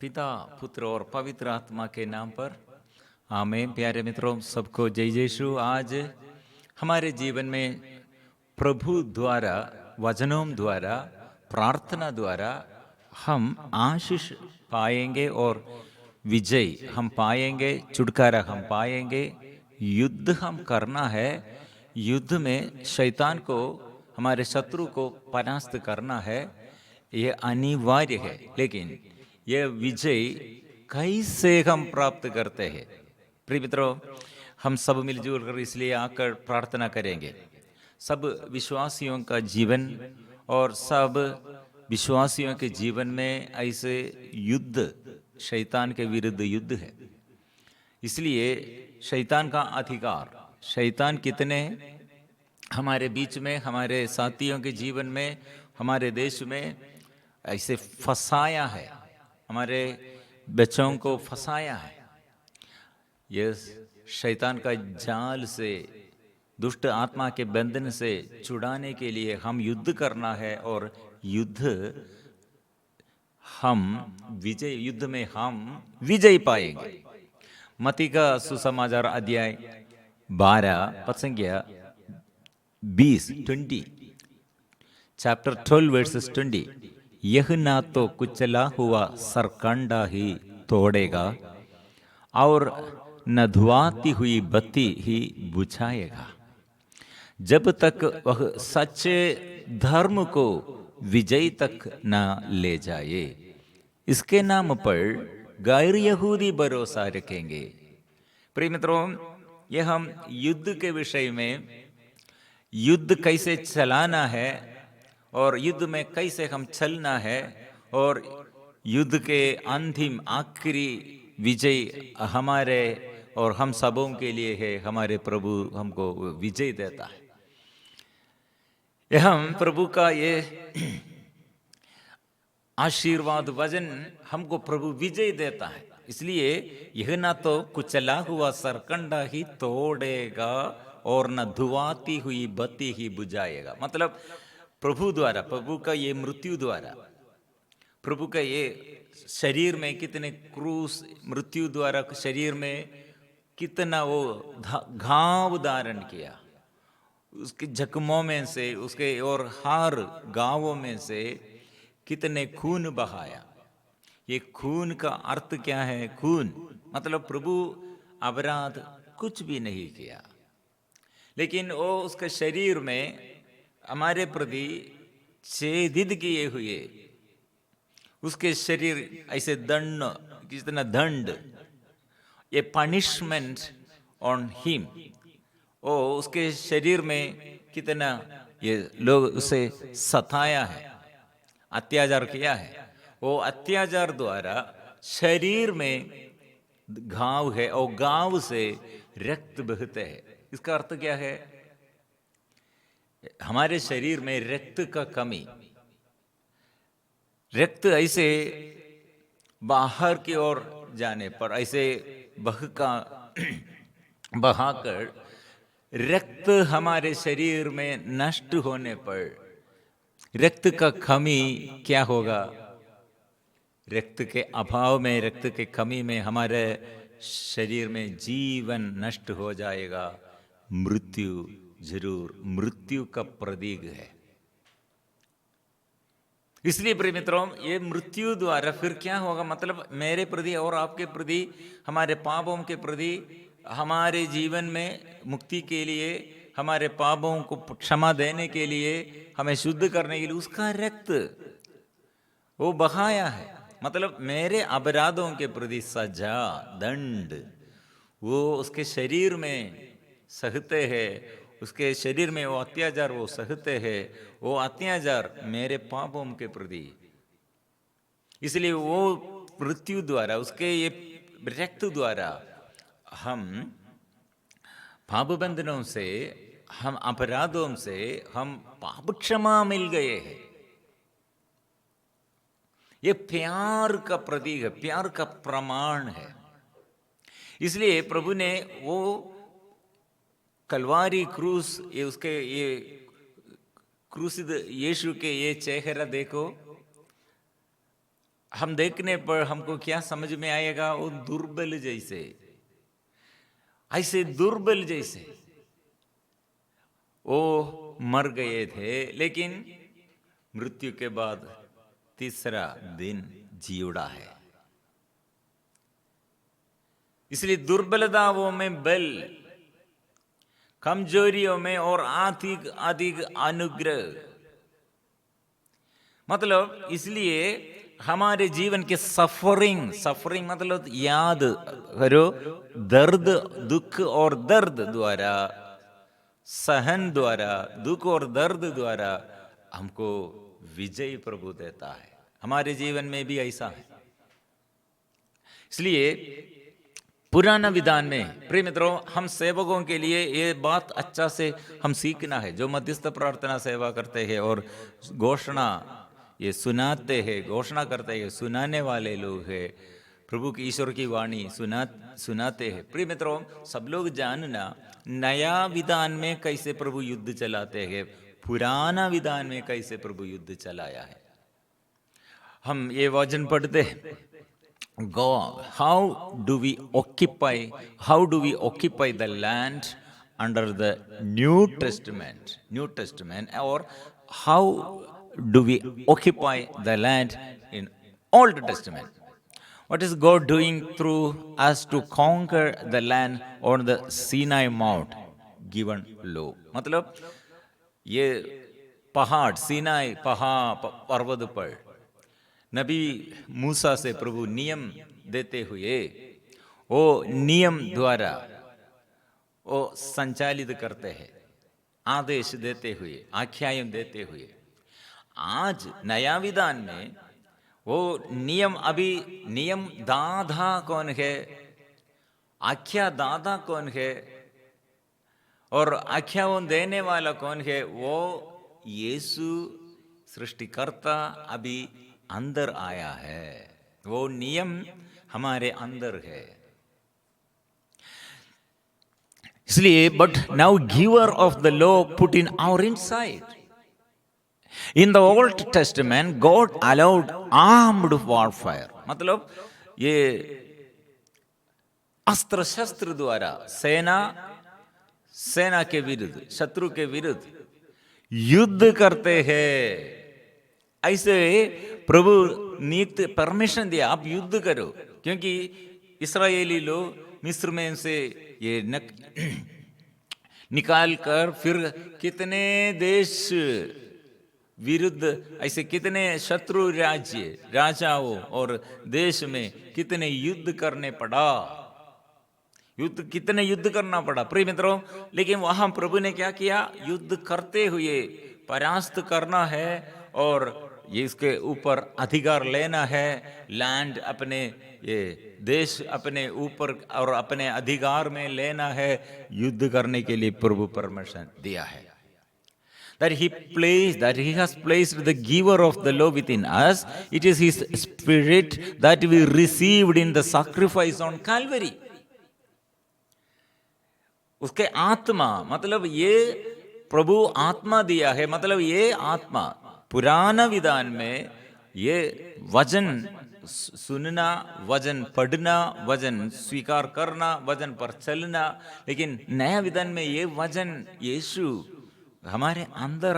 पिता, पुत्र और पवित्र आत्मा के नाम पर आमीन। प्यारे मित्रों, सबको जय यीशु। आज हमारे जीवन में प्रभु द्वारा, वचनों द्वारा, प्रार्थना द्वारा हम आशीष पाएंगे और विजय हम पाएंगे, छुटकारा हम पाएंगे। युद्ध हम करना है। युद्ध में शैतान को, हमारे शत्रु को परास्त करना है। ये अनिवार्य है। लेकिन यह विजय कैसे हम प्राप्त करते हैं? प्रिय मित्रों, हम सब मिलजुल कर इसलिए आकर प्रार्थना करेंगे। सब विश्वासियों का जीवन और सब विश्वासियों के जीवन में ऐसे युद्ध, शैतान के विरुद्ध युद्ध है। इसलिए शैतान का अधिकार, शैतान कितने हमारे बीच में, हमारे साथियों के जीवन में, हमारे देश में ऐसे फंसाया है, हमारे बच्चों को फंसाया है। ये शैतान का जाल से, दुष्ट आत्मा के बंधन से छुड़ाने के लिए हम युद्ध करना है। और युद्ध युद्ध में हम विजय पाएंगे। मत्ती का सुसमाचार अध्याय 12 पद संख्या 20 चैप्टर 12 वर्सेस 20। यह ना तो कुचला हुआ सरकंडा ही तोड़ेगा और न धुआती हुई बत्ती ही बुझाएगा, जब तक वह सच्चे धर्म को विजय तक न ले जाए। इसके नाम पर गैर यहूदी भरोसा रखेंगे। प्रिय मित्रों, ये हम युद्ध के विषय में, युद्ध कैसे चलाना है और युद्ध में कैसे हम चलना है, और युद्ध के अंतिम आखिरी विजय हमारे और हम सबों के लिए है। हमारे प्रभु हमको विजय देता है। हम प्रभु का ये आशीर्वाद वचन हमको प्रभु विजय देता है। इसलिए यह ना तो कुचला हुआ सरकंडा ही तोड़ेगा और न धुआती हुई बत्ती ही बुझाएगा। मतलब प्रभु द्वारा, प्रभु का ये मृत्यु द्वारा, प्रभु का ये शरीर में कितने क्रूस, मृत्यु द्वारा शरीर में कितना वो घाव धारण किया, उसके जख्मों में से, उसके और हर गांवों में से कितने खून बहाया। ये खून का अर्थ क्या है? खून मतलब प्रभु अपराध कुछ भी नहीं किया, लेकिन वो उसके शरीर में हमारे प्रति छेदित किए हुए, उसके शरीर ऐसे दंड, कितना दंड, ये पनिशमेंट ऑन हिम। ओ उसके शरीर में कितना ये लोग उसे सताया है, अत्याचार किया है। वो अत्याचार द्वारा शरीर में घाव है और घाव से रक्त बहते है। इसका अर्थ क्या है? हमारे शरीर में रक्त का कमी, रक्त ऐसे बाहर की ओर जाने पर, ऐसे बहाकर रक्त हमारे शरीर में नष्ट होने पर, रक्त का कमी क्या होगा? रक्त के अभाव में, रक्त के कमी में हमारे शरीर में जीवन नष्ट हो जाएगा। मृत्यु जरूर, मृत्यु का प्रतीक है। इसलिए प्रिय मित्रों, ये मृत्यु द्वारा फिर क्या होगा? मतलब मेरे प्रति और आपके प्रति, हमारे पापों के प्रति, हमारे जीवन में मुक्ति के लिए, हमारे पापों को क्षमा देने के लिए, हमें शुद्ध करने के लिए उसका रक्त वो बहाया है। मतलब मेरे अपराधों के प्रति सजा, दंड वो उसके शरीर में सहते हैं। उसके शरीर में वो अत्याचार वो सहते हैं, वो अत्याचार मेरे पापों के प्रति। इसलिए वो मृत्यु द्वारा, उसके ये रक्त द्वारा हम पाप बंधनों से, हम अपराधों से हम पाप क्षमा मिल गए हैं। ये प्यार का प्रतीक है, प्यार का प्रमाण है। इसलिए प्रभु ने वो कलवारी क्रूस, ये उसके ये क्रूसित यीशु के ये चेहरा देखो, हम देखने पर हमको क्या समझ में आएगा, वो दुर्बल जैसे, ऐसे दुर्बल जैसे वो मर गए थे, लेकिन मृत्यु के बाद तीसरा दिन जी उड़ा है। इसलिए दुर्बलताओं में बल, कमजोरियों में और अधिक अधिक अनुग्रह। मतलब इसलिए हमारे जीवन के सफरिंग मतलब याद करो, दर्द, दुख और दर्द द्वारा, सहन द्वारा, दुख और दर्द द्वारा हमको विजय प्रभु देता है। हमारे जीवन में भी ऐसा है। इसलिए पुराना विधान में प्रिय मित्रों, हम सेवकों के लिए ये बात अच्छा से हम सीखना है। जो मध्यस्थ प्रार्थना सेवा करते हैं और घोषणा ये सुनाते हैं, घोषणा करते हैं, सुनाने वाले लोग हैं, प्रभु की ईश्वर की वाणी सुनाते हैं। प्रिय मित्रों, सब लोग जानना, नया विधान में कैसे प्रभु युद्ध चलाते हैं, पुराना विधान में कैसे प्रभु युद्ध चलाया है। हम ये वचन पढ़ते हैं, God, how do we occupy the land under the New Testament, or how do we occupy the land in Old Testament? What is God doing through us to conquer the land on the Sinai Mount given law? मतलब ये पहाड़, Sinai पर्वत पर नबी मूसा से प्रभु नियम देते हुए, वो नियम द्वारा वो संचालित करते हैं, आदेश देते हुए, आख्यान देते हुए। आज नया विधान में वो नियम, अभी नियम दादा कौन है, आख्या दादा कौन है और आख्यान देने वाला कौन है? वो यीशु सृष्टिकर्ता अभी अंदर आया है। वो नियम हमारे अंदर है। इसलिए but now giver of the law put in our inside. In the Old Testament God allowed armed warfare, मतलब ये अस्त्र शस्त्र द्वारा सेना के विरुद्ध, शत्रु के विरुद्ध युद्ध करते हैं। ऐसे प्रभु नियुक्त परमिशन दिया, आप युद्ध करो, क्योंकि इस्राएली लोग मिस्र में से ये निकाल कर फिर कितने देश विरुद्ध, ऐसे कितने शत्रु राजाओं और देश में कितने युद्ध करने पड़ा, कितने युद्ध करना पड़ा प्रिय मित्रों। लेकिन वहां प्रभु ने क्या किया? युद्ध करते हुए परास्त करना है और ये इसके ऊपर अधिकार लेना है, लैंड अपने, ये देश अपने ऊपर और अपने अधिकार में लेना है। युद्ध करने के लिए प्रभु परमिशन दिया है। That he has placed the giver of the law within us. It is his spirit that we received in the sacrifice on Calvary. उसके आत्मा, मतलब ये प्रभु आत्मा दिया है, मतलब ये आत्मा पुराना विधान में ये वचन सुनना, वचन पढ़ना, वचन स्वीकार करना, वचन पर चलना। लेकिन नया विधान में ये वचन यीशु हमारे अंदर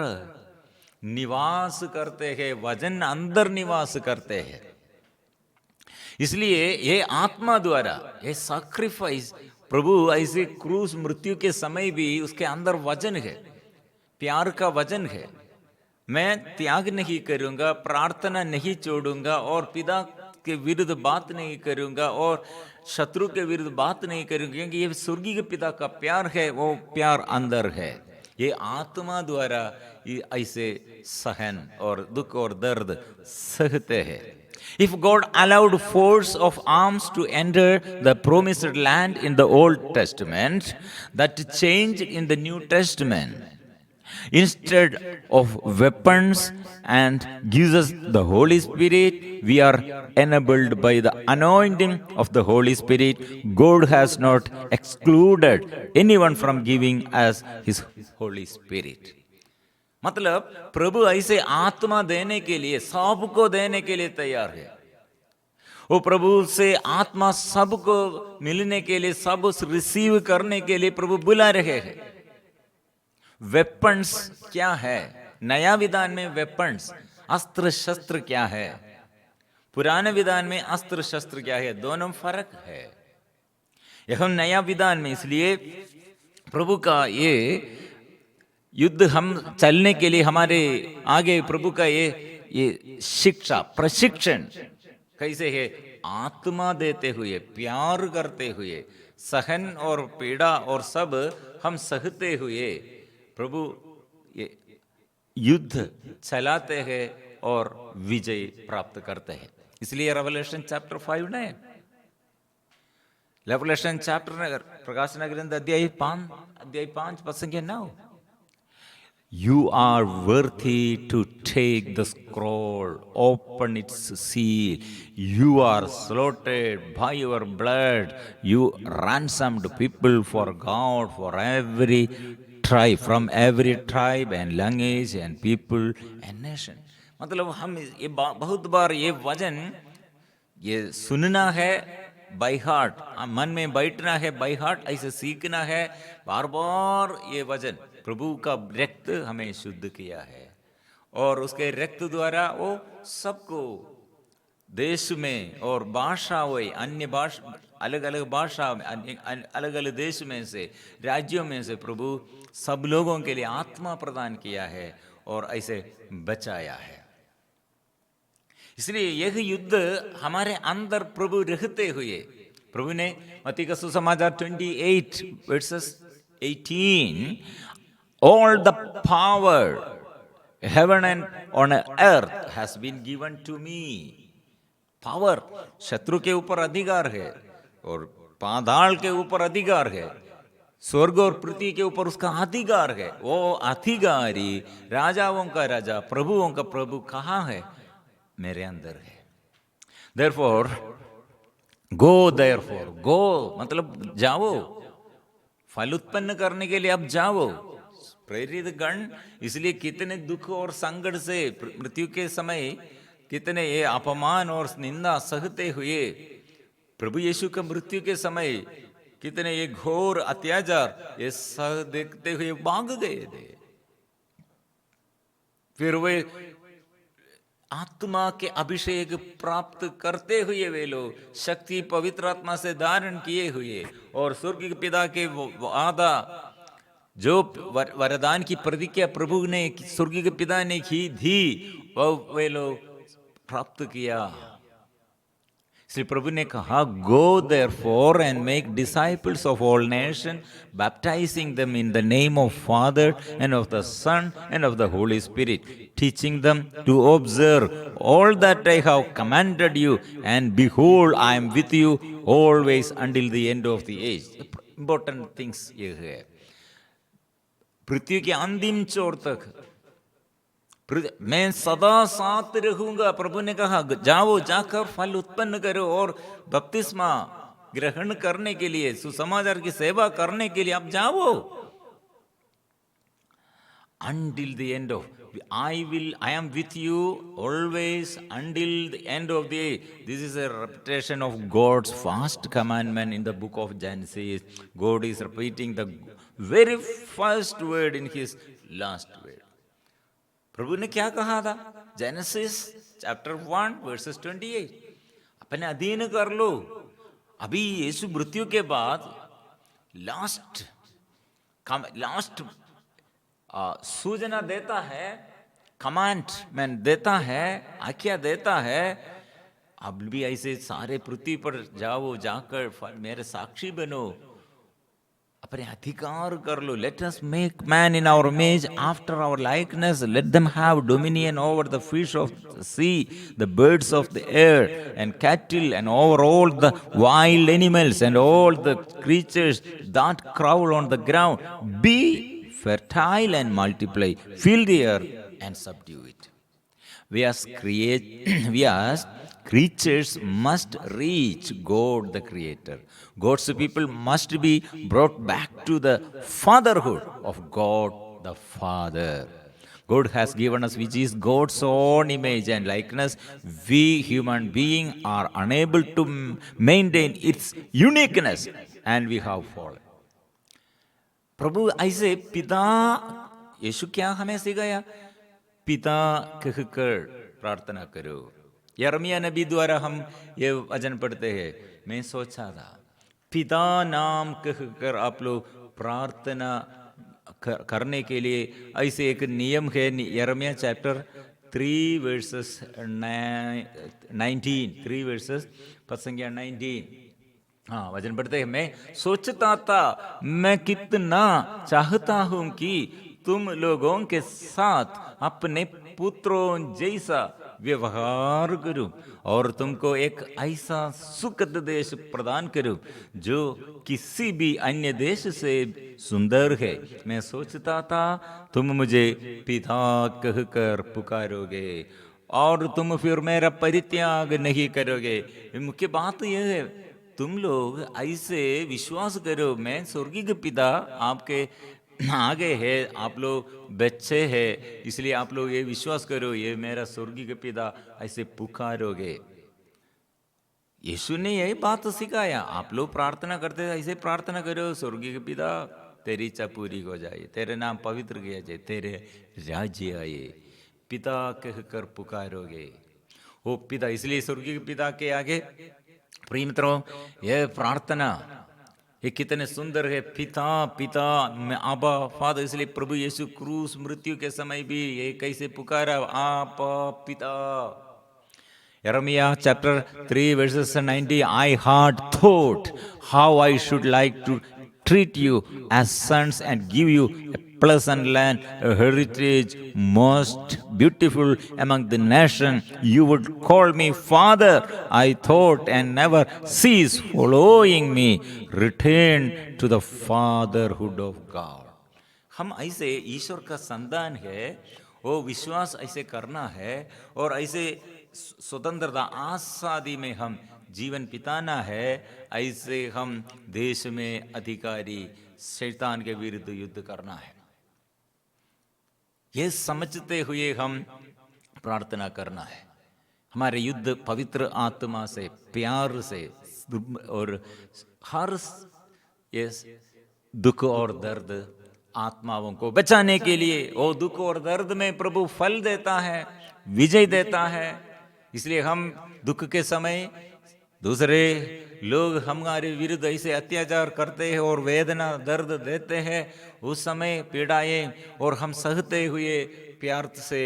निवास करते हैं, वचन अंदर निवास करते हैं। इसलिए ये आत्मा द्वारा ये सैक्रिफाइस, प्रभु ऐसे क्रूस मृत्यु के समय भी उसके अंदर वचन है, प्यार का वचन है। मैं त्याग नहीं करूंगा, प्रार्थना नहीं छोड़ूंगा और पिता के विरुद्ध बात नहीं करूंगा और शत्रु के विरुद्ध बात नहीं करूंगा, क्योंकि ये स्वर्गीय पिता का प्यार है, वो प्यार अंदर है। ये आत्मा द्वारा ऐसे सहन और दुख और दर्द सहते हैं। If God allowed force of arms to enter the promised land in the Old Testament, that changed in the New Testament. Instead of weapons and gives us the Holy Spirit, we are enabled by the anointing of the Holy Spirit. God has not excluded anyone from giving us His Holy Spirit. मतलब प्रभु ऐसे आत्मा देने के लिए, सबको देने के लिए तैयार है। वो प्रभु से आत्मा सबको मिलने के लिए, सब उस रिसीव करने के लिए प्रभु बुला रहे हैं। वेपन्स क्या है? नया विधान में वेपन्स, अस्त्र शस्त्र क्या है? पुराने विधान में अस्त्र शस्त्र क्या है? दोनों फर्क है। यह नया विधान में, इसलिए प्रभु का ये युद्ध हम चलने के लिए हमारे आगे प्रभु का ये शिक्षा, प्रशिक्षण कैसे है? आत्मा देते हुए, प्यार करते हुए, सहन और पीड़ा और सब हम सहते हुए प्रभु ये युद्ध चलाते हैं और विजय प्राप्त करते हैं। इसलिए रेवलेशन चैप्टर 5 ने, रेवलेशन चैप्टर प्रकाशन ग्रंथ अध्याय 5 पद संख्या 9, You are worthy to take the scroll, open its seal. You are slaughtered by your blood. You ransomed people for God, for every tribe, from every tribe and language and people and nation. मतलब हम ये बहुत बार ये वचन ये सुनना है by heart, मन में बैठना है बाय हार्ट, ऐसे सीखना है बार बार। ये वचन प्रभु का रक्त हमें शुद्ध किया है और उसके रक्त द्वारा वो सबको देश में और भाषा हुए, अन्य भाषा, अलग अलग भाषा में, अलग अलग देश में से, राज्यों में से प्रभु सब लोगों के लिए आत्मा प्रदान किया है और ऐसे बचाया है। इसलिए यह युद्ध हमारे अंदर प्रभु रहते हुए, प्रभु ने मत्ती का सुसमाचार 28 versus 18, all the power heaven and on earth has been given to me. Power, शत्रु के ऊपर अधिकार है और पाताल के ऊपर अधिकार है, स्वर्ग और पृथ्वी के ऊपर उसका अधिकार है। वो अधिकारी राजाओं का राजा, प्रभुओं का प्रभु कहाँ है? मेरे अंदर है। Therefore, go मतलब जाओ, फल उत्पन्न करने के लिए अब जाओ। प्रेरित गण इसलिए कितने दुख और संकट से मृत्यु के समय कितने ये अपमान और निंदा सहते हुए, प्रभु यीशु का मृत्यु के समय कितने ये घोर अत्याचार ये सह देखते हुए भाग गए थे। फिर वे आत्मा के अभिषेक प्राप्त करते हुए वे लोग शक्ति पवित्र आत्मा से धारण किए हुए और स्वर्ग के पिता के वादा, जो वरदान की प्रतिज्ञा प्रभु ने स्वर्ग के पिता ने की थी, वह वे लोग प्राप्त किया। इसलिए प्रभु ने कहा, go therefore and make disciples of all nations, baptizing them in the name of Father and of the Son and of the Holy Spirit, teaching them to observe all that I have commanded you, and behold, I am with you always until the end of the age. Important things ये है। पृथ्वी के अंतिम छोर तक मैं सदा साथ रहूंगा। प्रभु ने कहा, जाओ, जाकर फल उत्पन्न करो और बपतिस्मा ग्रहण करने के लिए, सुसमाचार की सेवा करने के लिए आप जाओ। Until the end of, I am with you always until the end of the age. This is a repetition of God's first commandment in the book of Genesis. God is repeating the very first word in his last word. प्रभु ने क्या कहा था? Genesis chapter 1 versus 28, अपने अधीन कर लो। अभी यीशु मृत्यु के बाद लास्ट सूचना देता है, कमांडमेंट देता है, आज्ञा देता है, अब भी ऐसे सारे पृथ्वी पर जाओ, जाकर मेरे साक्षी बनो, अपने अधिकार कर लो। Let us make man in our image after our likeness. Let them have dominion over the fish of the sea, the birds of the air, and cattle, and over all the wild animals, and all the creatures that crawl on the ground. Be fertile and multiply. Fill the earth and subdue it. We as creatures must reach God the Creator. God's people must be brought back to the fatherhood of God the Father. God has given us, which is God's own image and likeness. We human beings are unable to maintain its uniqueness, and we have fallen. प्रभु ऐसे पिता, यीशु क्या हमें सिखाया? पिता कहकर प्रार्थना करो। यिर्मयाह नबी द्वारा हम ये वचन पढ़ते हैं। मैं सोचा था, पिता नाम कहकर आप लोग प्रार्थना करने के लिए ऐसे एक नियम है। यिर्मयाह चैप्टर 3 वर्सेस 19, 3 वर्सेस 19। हाँ, वचन पढ़ते हैं। मैं सोचता था, मैं कितना चाहता हूं कि तुम लोगों के साथ अपने पुत्रों जैसा व्यवहार करूं और तुमको एक ऐसा सुखद देश प्रदान करूं जो किसी भी अन्य देश से सुंदर है। मैं सोचता था तुम मुझे पिता कहकर पुकारोगे और तुम फिर मेरा परित्याग नहीं करोगे। मुख्य बात यह है, तुम लोग ऐसे विश्वास करो, मैं स्वर्गीय पिता आपके आगे है, आप लोग बच्चे हैं, इसलिए आप लोग ये विश्वास करो, ये मेरा स्वर्गीय पिता, ऐसे पुकारोगे। यीशु ने यही बात सिखाया। आप लोग प्रार्थना करते ऐसे प्रार्थना करो, स्वर्गीय पिता तेरी इच्छा पूरी हो जाए, तेरे नाम पवित्र किया जाए, तेरे राज्य आए, पिता कहकर पुकारोगे। वो पिता, इसलिए स्वर्गीय पिता के आगे प्रिय मित्रों, यह प्रार्थना ये कितने सुंदर है। पिता पिता, मैं आबा फादर। इसलिए प्रभु यीशु क्रूस मृत्यु के समय भी ये कैसे पुकारा, आप पिता। यिर्मयाह chapter 3 versus 90, I had thought how I should like to treat you as sons and give you a pleasant land, a heritage most beautiful among the nations. You would call me Father, I thought, and never cease following me. Return to the fatherhood of God. हम ऐसे ईश्वर का संतान है, वो विश्वास ऐसे करना है और ऐसे स्वतंत्रता आजादी में हम जीवन बिताना है। ऐसे हम देश में अधिकारी शैतान के विरुद्ध युद्ध करना है। ये समझते हुए हम प्रार्थना करना है। हमारे युद्ध पवित्र आत्मा से, प्यार से और हर ये दुख और दर्द आत्माओं को बचाने के लिए, वो दुख और दर्द में प्रभु फल देता है, विजय देता है। इसलिए हम दुख के समय दूसरे लोग हमारे विरुद्ध ऐसे अत्याचार करते हैं और वेदना दर्द देते हैं, उस समय पीड़ाएं और हम सहते हुए प्यार से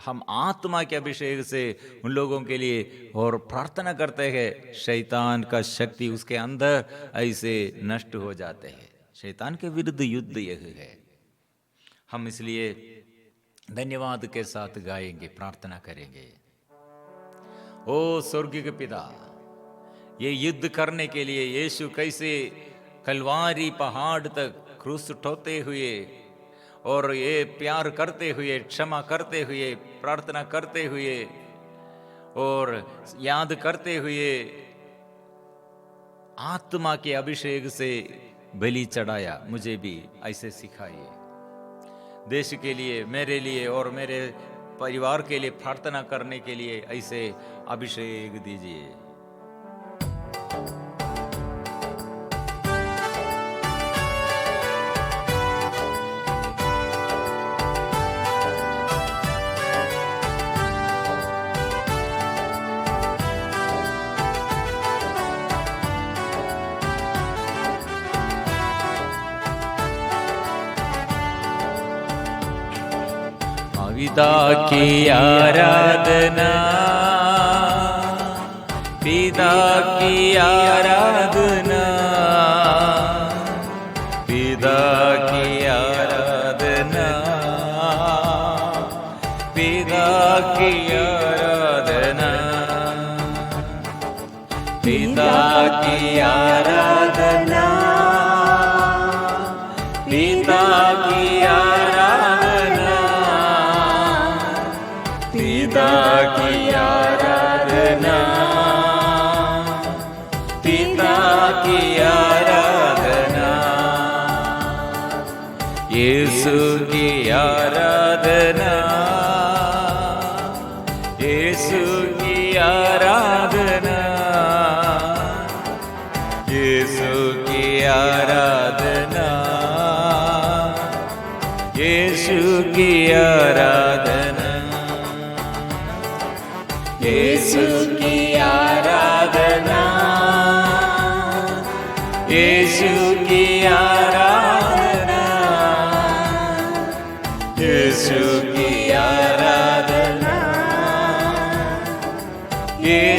हम आत्मा के अभिषेक से उन लोगों के लिए और प्रार्थना करते हैं। शैतान का शक्ति उसके अंदर ऐसे नष्ट हो जाते हैं। शैतान के विरुद्ध युद्ध यह है। हम इसलिए धन्यवाद के साथ गाएंगे, प्रार्थना करेंगे। ओ स्वर्गीय पिता, ये युद्ध करने के लिए यीशु कैसे कलवारी पहाड़ तक क्रूस उठाते हुए और ये प्यार करते हुए, क्षमा करते हुए, प्रार्थना करते हुए और याद करते हुए आत्मा के अभिषेक से बलि चढ़ाया, मुझे भी ऐसे सिखाइए। देश के लिए, मेरे लिए और मेरे परिवार के लिए प्रार्थना करने के लिए ऐसे अभिषेक दीजिए। पिता की आराधना, पिता की आराधना, पिता की आराधना, पिता की आराधना, पिता की आराधना, पिता की आराधना, पिता की आराधना, पिता की आराधना, यीशु की आराधना।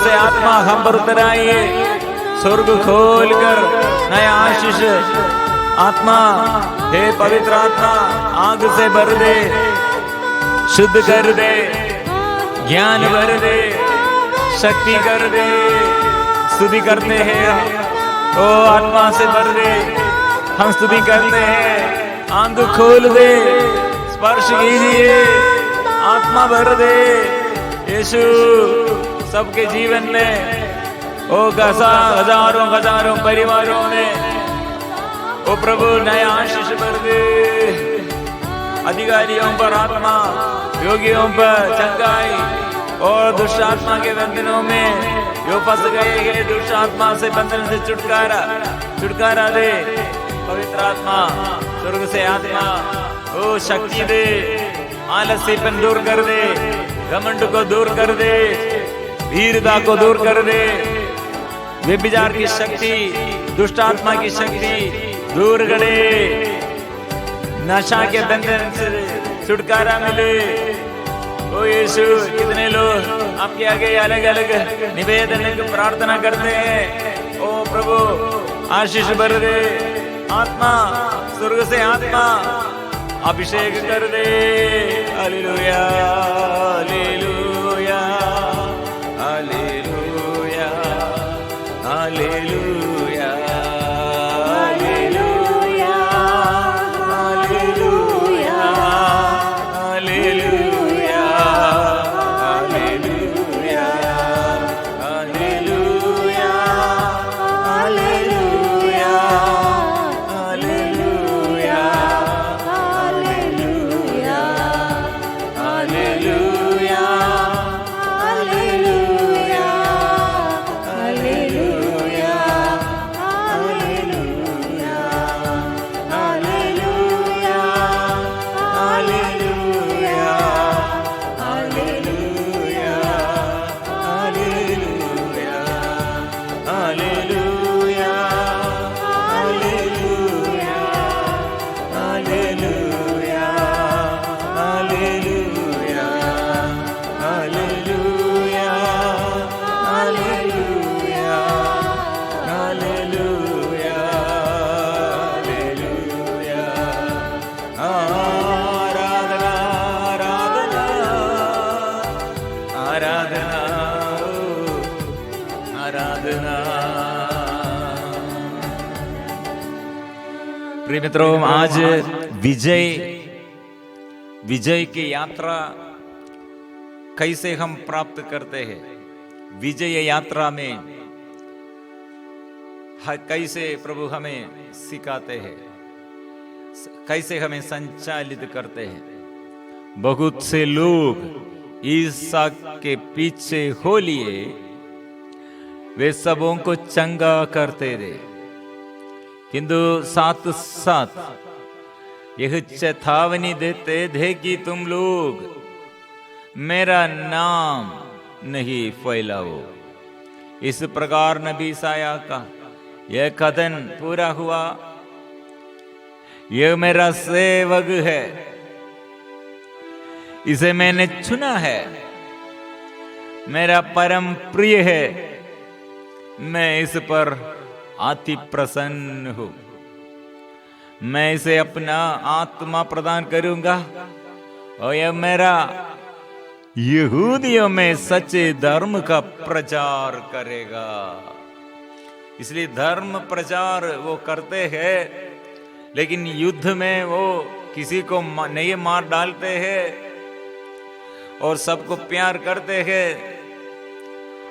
से आत्मा हम पर उतर आइए, स्वर्ग खोल कर नया आशीष आत्मा, हे पवित्र आत्मा आग से भर दे, शुद्ध कर दे, ज्ञान भर दे, शक्ति कर दे। स्तुति करते हैं, ओ आत्मा से भर दे, हम स्तुति करते हैं। आंख खोल दे, स्पर्श कीजिए, आत्मा भर दे यीशु सबके जीवन में, ओ हजारों हजारों परिवारों में, ओ प्रभु नया आशीष भर दे। अधिकारियों पर आत्मा, योगियों पर चंगाई, और दुष्ट आत्मा के बंधनों में जो फंस गए दुष्ट आत्मा से बंधन से छुटकारा दे। पवित्र आत्मा स्वर्ग से आत्मा, ओ शक्ति दे, आलस्यपन दूर कर दे, घमंड को दूर कर दे, वीरता को दूर कर दे, व्यभिचार की शक्ति, दुष्ट आत्मा की शक्ति दूर करे, नशा के बंधन से छुटकारा मिले। ओ यीशु, कितने लोग आपके आगे अलग अलग निवेदन प्रार्थना करते हैं। ओ प्रभु आशीष भर दे, आत्मा स्वर्ग से आत्मा अभिषेक कर दे। Hallelujah hallelujah hallelujah hallelujah hallelujah hallelujah hallelujah hallelujah hallelujah hallelujah hallelujah hallelujah प्रिय मित्रों, आज विजय की यात्रा कैसे हम प्राप्त करते हैं, विजय यात्रा में कैसे प्रभु हमें सिखाते हैं, कैसे हमें संचालित करते हैं। बहुत से लोग ईसा के पीछे हो लिए, वे सबों को चंगा करते थे, किंतु साथ साथ यह चेतावनी देते थे कि तुम लोग मेरा नाम नहीं फैलाओ। इस प्रकार नबी ईसाया का यह कथन पूरा हुआ, यह मेरा सेवक है, इसे मैंने चुना है, मेरा परम प्रिय है, मैं इस पर अति प्रसन्न हूं, मैं इसे अपना आत्मा प्रदान करूंगा और यह मेरा यहूदियों में सच्चे धर्म का प्रचार करेगा। इसलिए धर्म प्रचार वो करते हैं, लेकिन युद्ध में वो किसी को नहीं मार डालते हैं और सबको प्यार करते हैं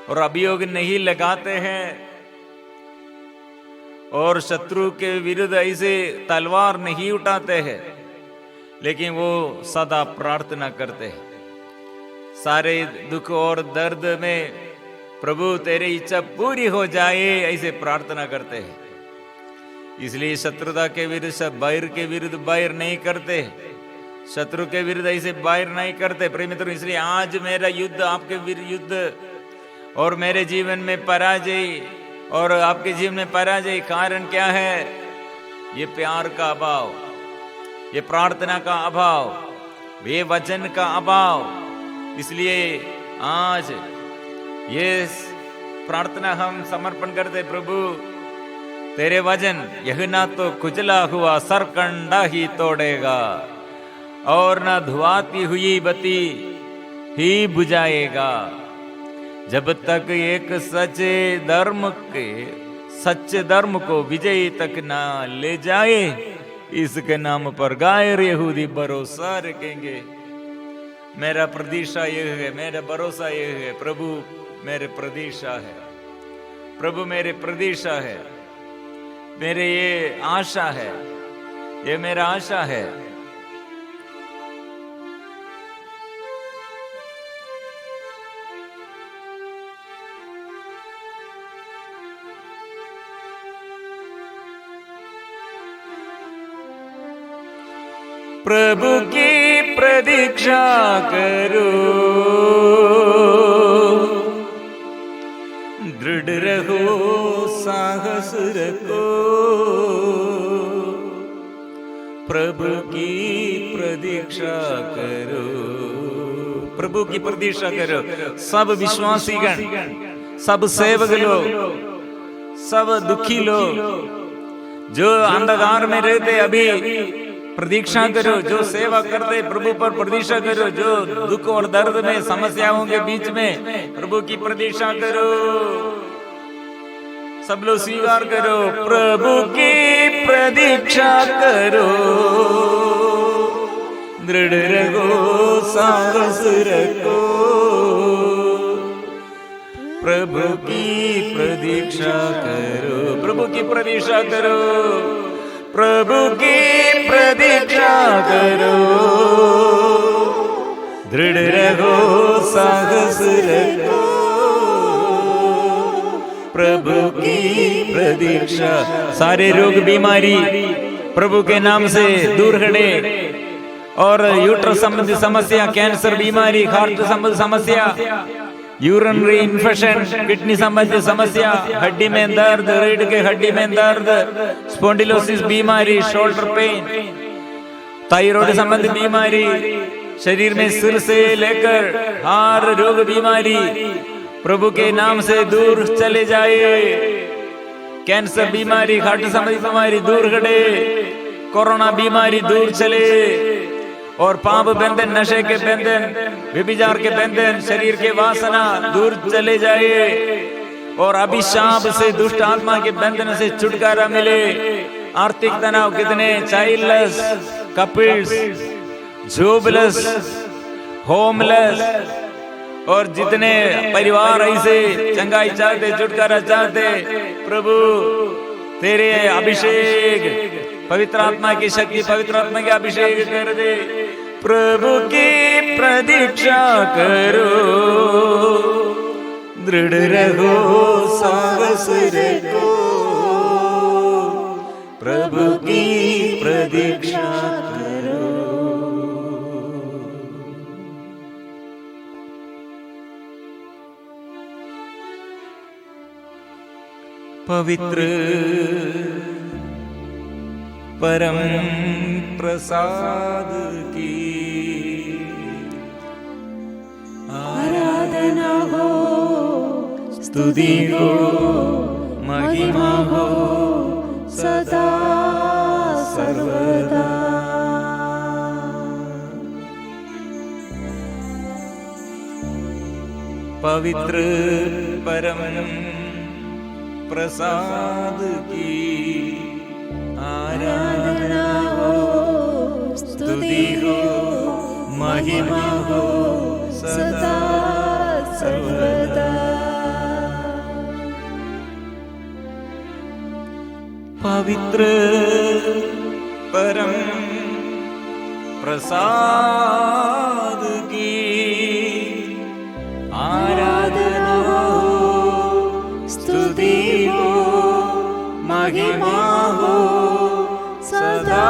और अभियोग नहीं लगाते हैं और शत्रु के विरुद्ध ऐसे तलवार नहीं उठाते हैं, लेकिन वो सदा प्रार्थना करते हैं। सारे दुख और दर्द में प्रभु तेरी इच्छा पूरी हो जाए, ऐसे प्रार्थना करते हैं। इसलिए शत्रुता के विरुद्ध, बैर के विरुद्ध बैर नहीं करते, शत्रु के विरुद्ध ऐसे बैर नहीं करते। प्रिय मित्रों, इसलिए आज मेरा युद्ध आपके विरुद्ध युद्ध और मेरे जीवन में पराजय और आपके जीवन में पराजय कारण क्या है? ये प्यार का अभाव, ये प्रार्थना का अभाव, ये वचन का अभाव। इसलिए आज ये प्रार्थना हम समर्पण करते प्रभु। तेरे वचन यह ना तो कुचला हुआ सरकंडा ही तोड़ेगा और ना धुआती हुई बत्ती ही बुझाएगा, जब तक एक सच्चे धर्म को विजयी तक ना ले जाए। इसके नाम पर गायर यहूदी भरोसा रखेंगे। मेरा प्रतीक्षा यह है, मेरा भरोसा यह है प्रभु, मेरे प्रतीक्षा है प्रभु, मेरे प्रतीक्षा है, मेरे ये आशा है, ये मेरा आशा है। प्रभु की प्रतीक्षा करो, दृढ़ रहो, साहस रखो। प्रभु की प्रतीक्षा करो, प्रभु की प्रतीक्षा करो। सब विश्वासीगण, सब सेवक लोग, सब दुखी लोग जो अंधकार में रहते अभी प्रतीक्षा करो, जो सेवा करते प्रभु पर प्रतीक्षा करो, जो दुख और दर्द में समस्याओं के बीच में प्रभु की प्रतीक्षा करो। सब लोग स्वीकार करो, प्रभु की प्रतीक्षा करो, दृढ़ रहो, साहस रखो। प्रभु की प्रतीक्षा करो, प्रभु की प्रतीक्षा करो, प्रभु की प्रतीक्षा करो, दृढ़ रहो, साहस रखो। प्रभु की प्रतीक्षा। सारे रोग बीमारी प्रभु के नाम से दूर हटे, और यूट्रस संबंधी समस्या, कैंसर बीमारी, हार्ट संबंधी समस्या, यूरिनरी इन्फेक्शन, किडनी संबंधी समस्या, हड्डी में दर्द, रीढ़ के हड्डी में दर्द, स्पॉन्डिलोसिस बीमारी, शोल्डर पेन, थायराइड संबंधी बीमारी, शरीर में सिर से लेकर हर रोग बीमारी प्रभु के नाम से दूर चले जाए। कैंसर बीमारी, हार्ट संबंधी बीमारी दूर हटे, कोरोना बीमारी दूर चले, और पाप बंधन, नशे के बंधन, व्यभिचार के बंधन, शरीर के वासना दूर चले जाए, और अभिशाप से, दुष्ट आत्मा के बंधन से छुटकारा मिले। आर्थिक तनाव कितने, चाइल्डलेस, कपल्स, जॉबलेस, होमलेस, और जितने परिवार ऐसे चंगाई चाहते, छुटकारा चाहते, प्रभु तेरे अभिषेक, पवित्र आत्मा की शक्ति, पवित्र आत्मा के अभिषेक कर दे। प्रभु की प्रतीक्षा करो, दृढ़ रहो, साहस रखो। प्रभु की प्रतीक्षा करो। पवित्र परम प्रसाद की आराधना हो, स्तुति हो, महिमा हो सदा सर्वदा। पवित्र परम प्रसाद की आराधना हो, स्तुति हो, महिमा हो सदा सर्वदा। पवित्र परम प्रसाद की आराधना हो, स्तुति हो, महिमा हो सदा